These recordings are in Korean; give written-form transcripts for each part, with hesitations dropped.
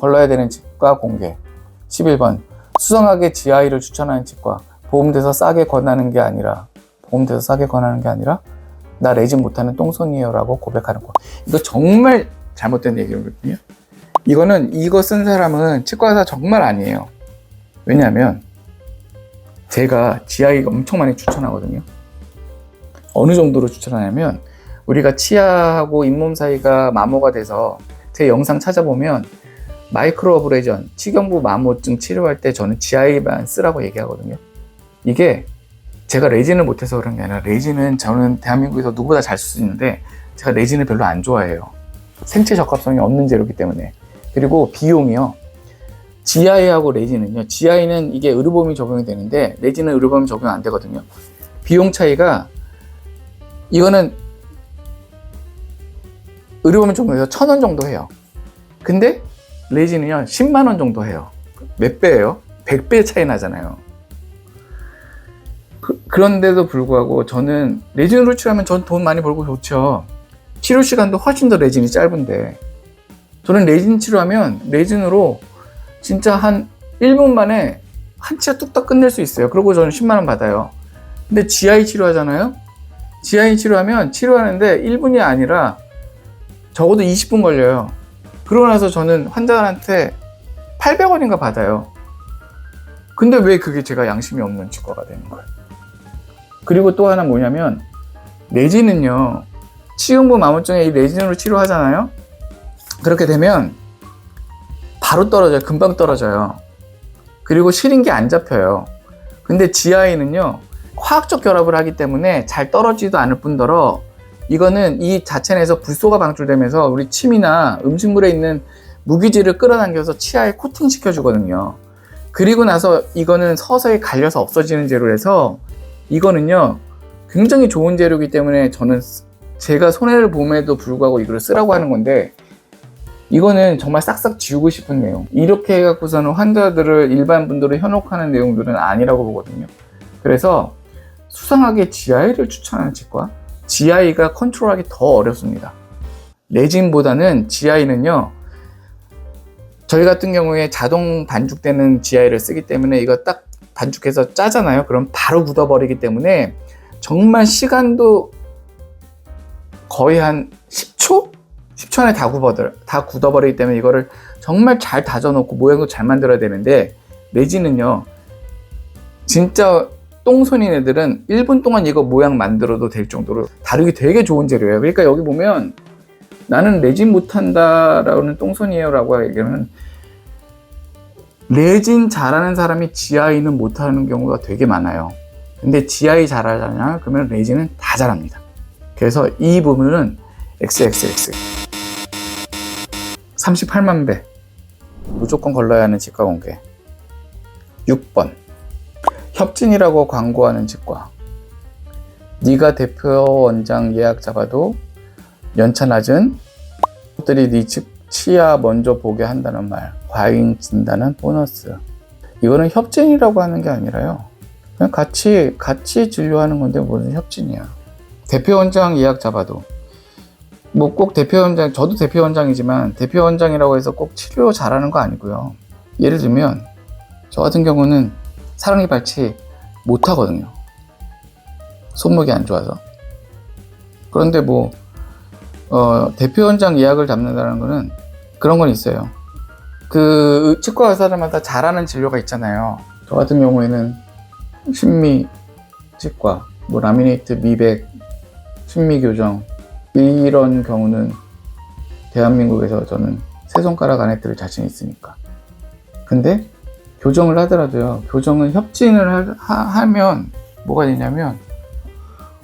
걸러야 되는 치과 공개. 11번 수상하게 GI를 추천하는 치과. 보험돼서 싸게 권하는 게 아니라 나 레진 못하는 똥손이에요 라고 고백하는 거. 이거 정말 잘못된 얘기거든요. 이거 쓴 사람은 치과의사 정말 아니에요. 왜냐하면 제가 GI 엄청 많이 추천하거든요. 어느 정도로 추천하냐면 우리가 치아하고 잇몸 사이가 마모가 돼서 제 영상 찾아보면 마이크로 어브레이전, 치경부 마모증 치료할 때 저는 GI만 쓰라고 얘기하거든요. 이게 제가 레진을 못해서 그런 게 아니라 레진은 저는 대한민국에서 누구보다 잘 쓸 수 있는데 제가 레진을 별로 안 좋아해요. 생체 적합성이 없는 재료이기 때문에. 그리고 비용이요. GI하고 레진은요. GI는 이게 의료보험이 적용이 되는데 레진은 의료보험이 적용 안 되거든요. 비용 차이가 이거는 의료보험이 적용해서 1,000원 정도 해요. 근데 레진은요 10만 원 정도 해요. 몇 배예요? 100배 차이 나잖아요. 그런데도 불구하고 저는 레진으로 치료하면 전 돈 많이 벌고 좋죠. 치료 시간도 훨씬 더 레진이 짧은데 저는 레진 치료하면 레진으로 진짜 한 1분 만에 한 치아 뚝딱 끝낼 수 있어요. 그리고 저는 10만 원 받아요. 근데 GI 치료하잖아요. GI 치료하면 치료하는데 1분이 아니라 적어도 20분 걸려요. 그러고 나서 저는 환자한테 800원인가 받아요. 근데 왜 그게 제가 양심이 없는 치과가 되는 거예요? 그리고 또 하나 뭐냐면 레진은요. 치경부 마모증에 이 레진으로 치료하잖아요. 그렇게 되면 바로 떨어져요. 금방 떨어져요. 그리고 시린 게 안 잡혀요. 근데 GI는요. 화학적 결합을 하기 때문에 잘 떨어지지도 않을 뿐더러 이거는 이 자체 내에서 불소가 방출되면서 우리 침이나 음식물에 있는 무기질을 끌어당겨서 치아에 코팅 시켜주거든요. 그리고 나서 이거는 서서히 갈려서 없어지는 재료라서 이거는요 굉장히 좋은 재료이기 때문에 저는 제가 손해를 봄에도 불구하고 이걸 쓰라고 하는 건데 이거는 정말 싹싹 지우고 싶은 내용. 이렇게 해갖고서는 환자들을 일반 분들을 현혹하는 내용들은 아니라고 보거든요. 그래서 수상하게 GI를 추천하는 치과, GI가 컨트롤하기 더 어렵습니다. 레진보다는 GI는요 저희 같은 경우에 자동 반죽되는 GI를 쓰기 때문에 이거 딱 반죽해서 짜잖아요. 그럼 바로 굳어버리기 때문에 정말 시간도 거의 한 10초? 10초 안에 다 굳어버리기 때문에 이거를 정말 잘 다져놓고 모양도 잘 만들어야 되는데 레진은요 진짜 똥손인 애들은 1분 동안 이거 모양 만들어도 될 정도로 다루기 되게 좋은 재료예요. 그러니까 여기 보면 나는 레진 못한다 라는 똥손이에요 라고 얘기하면 레진 잘하는 사람이 GI는 못하는 경우가 되게 많아요. 근데 GI 잘하잖아요. 그러면 레진은 다 잘합니다. 그래서 이 부분은 XXX 38만 배 무조건 걸러야 하는 치과 공개. 6번 협진이라고 광고하는 치과. 네가 대표 원장 예약 잡아도 연차 낮은 것들이 네 치아 먼저 보게 한다는 말. 과잉 진단은 보너스. 이거는 협진이라고 하는 게 아니라요 그냥 같이 진료하는 건데 무슨 협진이야. 대표 원장 예약 잡아도 뭐 꼭 대표 원장, 저도 대표 원장이지만 대표 원장이라고 해서 꼭 치료 잘하는 거 아니고요. 예를 들면 저 같은 경우는 사랑니 발치 못 하거든요. 손목이 안 좋아서. 그런데 대표 원장 예약을 잡는다는 거는 그런 건 있어요. 그 치과 의사들마다 잘하는 진료가 있잖아요. 저 같은 경우에는 심미 치과, 라미네이트, 미백, 심미 교정 이런 경우는 대한민국에서 저는 세 손가락 안에 들 자신 있으니까. 근데 교정을 하더라도요. 교정은 협진을 하면 뭐가 되냐면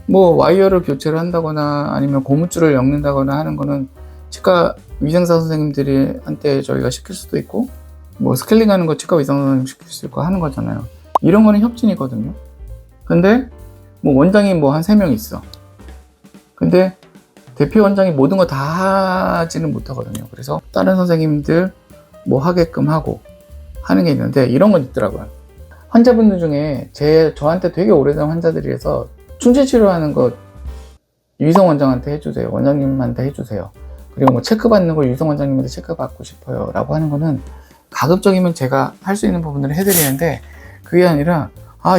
와이어를 교체를 한다거나 아니면 고무줄을 엮는다거나 하는 거는 치과 위생사 선생님들이 한테 저희가 시킬 수도 있고 스케일링 하는 거 치과 위생사 선생님 시킬 수 있고 하는 거잖아요. 이런 거는 협진이거든요. 근데 원장이 한 3명 있어. 근데 대표 원장이 모든 거 다 하지는 못하거든요. 그래서 다른 선생님들 하게끔 하고 하는 게 있는데 이런 건 있더라고요. 환자분들 중에 저한테 되게 오래된 환자들이라서 충치 치료하는 거 위성 원장한테 해주세요. 원장님한테 해주세요. 그리고 뭐 체크받는 걸 유성 원장님한테 체크받고 싶어요 라고 하는 거는 가급적이면 제가 할 수 있는 부분들을 해드리는데, 그게 아니라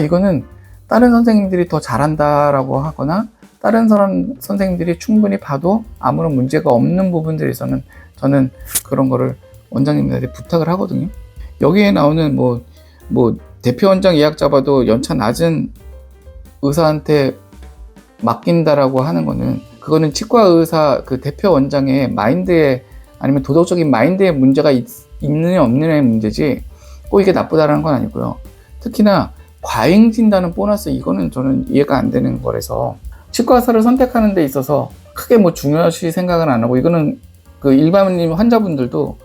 이거는 다른 선생님들이 더 잘한다 라고 하거나 다른 사람 선생님들이 충분히 봐도 아무런 문제가 없는 부분들에서는 저는 그런 거를 원장님들한테 부탁을 하거든요. 여기에 나오는 뭐 대표 원장 예약 잡아도 연차 낮은 의사한테 맡긴다라고 하는 거는, 그거는 치과 의사 그 대표 원장의 마인드에, 아니면 도덕적인 마인드에 문제가 있느냐 없느냐의 문제지 꼭 이게 나쁘다라는 건 아니고요. 특히나 과잉 진단은 보너스, 이거는 저는 이해가 안 되는 거라서 치과 의사를 선택하는 데 있어서 크게 뭐 중요시 생각은 안 하고, 이거는 그 일반인 환자분들도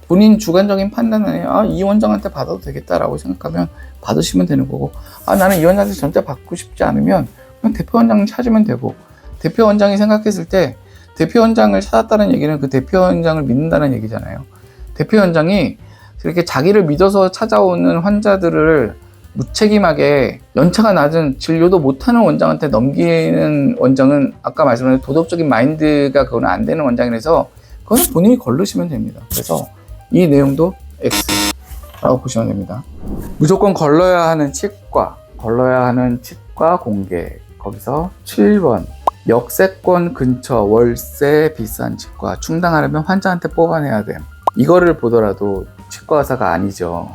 본인 주관적인 판단에 이 원장한테 받아도 되겠다라고 생각하면 받으시면 되는 거고, 나는 이 원장한테 전체 받고 싶지 않으면 그냥 대표 원장 찾으면 되고, 대표 원장이 생각했을 때 대표 원장을 찾았다는 얘기는 그 대표 원장을 믿는다는 얘기잖아요. 대표 원장이 그렇게 자기를 믿어서 찾아오는 환자들을 무책임하게 연차가 낮은 진료도 못하는 원장한테 넘기는 원장은 아까 말씀드린 도덕적인 마인드가 그거는 안 되는 원장이라서 그거는 본인이 걸르시면 됩니다. 그래서 이 내용도 X라고 보시면 됩니다. 무조건 걸러야 하는 치과 공개, 거기서 7번 역세권 근처 월세 비싼 치과 충당하려면 환자한테 뽑아내야 돼. 이거를 보더라도 치과 의사가 아니죠.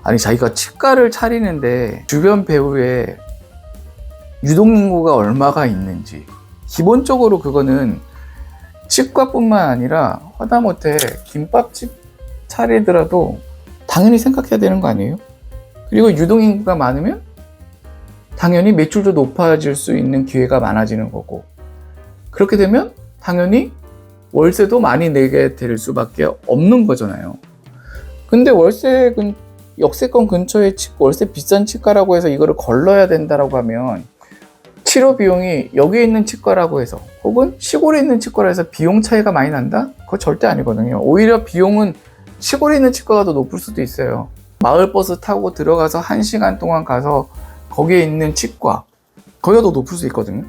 아니, 자기가 치과를 차리는데 주변 배후에 유동인구가 얼마가 있는지, 기본적으로 그거는 치과뿐만 아니라 하다못해 김밥집 차리더라도 당연히 생각해야 되는 거 아니에요? 그리고 유동인구가 많으면 당연히 매출도 높아질 수 있는 기회가 많아지는 거고, 그렇게 되면 당연히 월세도 많이 내게 될 수밖에 없는 거잖아요. 근데 역세권 근처에 월세 비싼 치과라고 해서 이거를 걸러야 된다라고 하면 치료 비용이 여기에 있는 치과라고 해서 혹은 시골에 있는 치과라 해서 비용 차이가 많이 난다? 그거 절대 아니거든요. 오히려 비용은 시골에 있는 치과가 더 높을 수도 있어요. 마을버스 타고 들어가서 1시간 동안 가서 거기에 있는 치과, 거기가 더 높을 수 있거든요.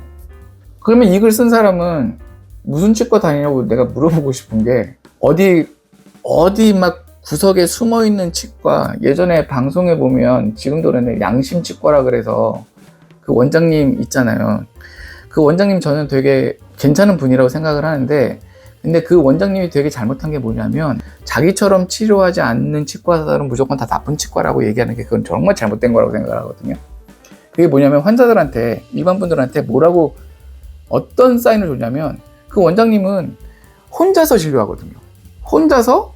그러면 이 글 쓴 사람은 무슨 치과 다니냐고 내가 물어보고 싶은 게, 어디 막 구석에 숨어 있는 치과, 예전에 방송에 보면 지금도 그런데 양심치과라 그래서 그 원장님 있잖아요. 그 원장님 저는 되게 괜찮은 분이라고 생각을 하는데, 근데 그 원장님이 되게 잘못한 게 뭐냐면 자기처럼 치료하지 않는 치과 의사들은 무조건 다 나쁜 치과라고 얘기하는 게, 그건 정말 잘못된 거라고 생각을 하거든요. 그게 뭐냐면 환자들한테, 일반 분들한테 뭐라고 어떤 사인을 줬냐면, 그 원장님은 혼자서 진료하거든요. 혼자서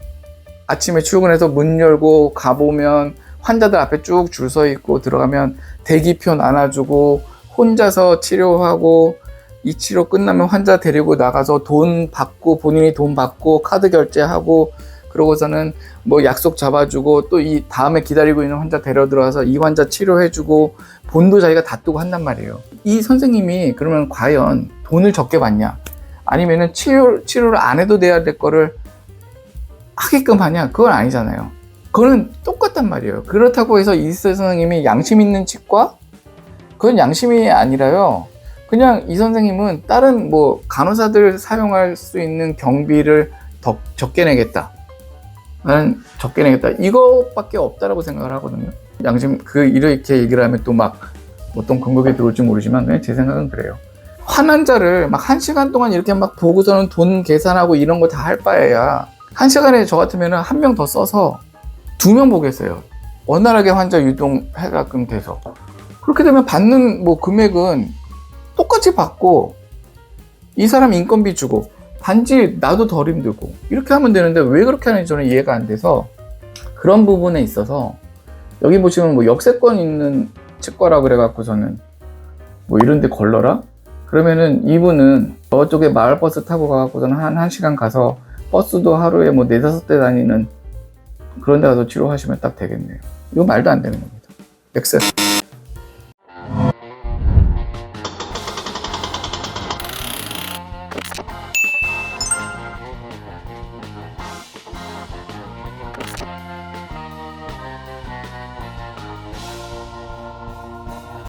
아침에 출근해서 문 열고 가보면 환자들 앞에 쭉 줄 서 있고, 들어가면 대기표 나눠주고 혼자서 치료하고, 이 치료 끝나면 환자 데리고 나가서 돈 받고, 본인이 돈 받고 카드 결제하고, 그러고서는 뭐 약속 잡아주고, 또 이 다음에 기다리고 있는 환자 데려 들어와서 이 환자 치료해주고, 본도 자기가 다 뜨고 한단 말이에요. 이 선생님이 그러면 과연 돈을 적게 받냐, 아니면은 치료를 안 해도 돼야 될 거를 하게끔 하냐? 그건 아니잖아요. 그거는 똑같단 말이에요. 그렇다고 해서 이 선생님이 양심 있는 치과? 그건 양심이 아니라요, 그냥 이 선생님은 다른 뭐 간호사들 사용할 수 있는 경비를 더 적게 내겠다, 나는 적게 내겠다, 이거밖에 없다라고 생각을 하거든요. 양심, 이렇게 얘기를 하면 또 막 어떤 공격이 들어올지 모르지만 그냥 제 생각은 그래요. 환자를 막 1시간 동안 이렇게 막 보고서는 돈 계산하고 이런 거 다 할 바에야 1시간에 저 같으면 한 명 더 써서 2명 보겠어요. 원활하게 환자 유동해가끔 돼서. 그렇게 되면 받는 뭐 금액은 똑같이 받고, 이 사람 인건비 주고, 단지 나도 덜 힘들고, 이렇게 하면 되는데 왜 그렇게 하는지 저는 이해가 안 돼서, 그런 부분에 있어서 여기 보시면 뭐 역세권 있는 치과라 그래갖고서는 뭐 이런 데 걸러라? 그러면은 이분은 저쪽에 마을버스 타고 가갖고서는 한 1시간 가서 버스도 하루에 뭐 4-5대 다니는 그런 데 가서 치료하시면 딱 되겠네요. 이거 말도 안 되는 겁니다. X.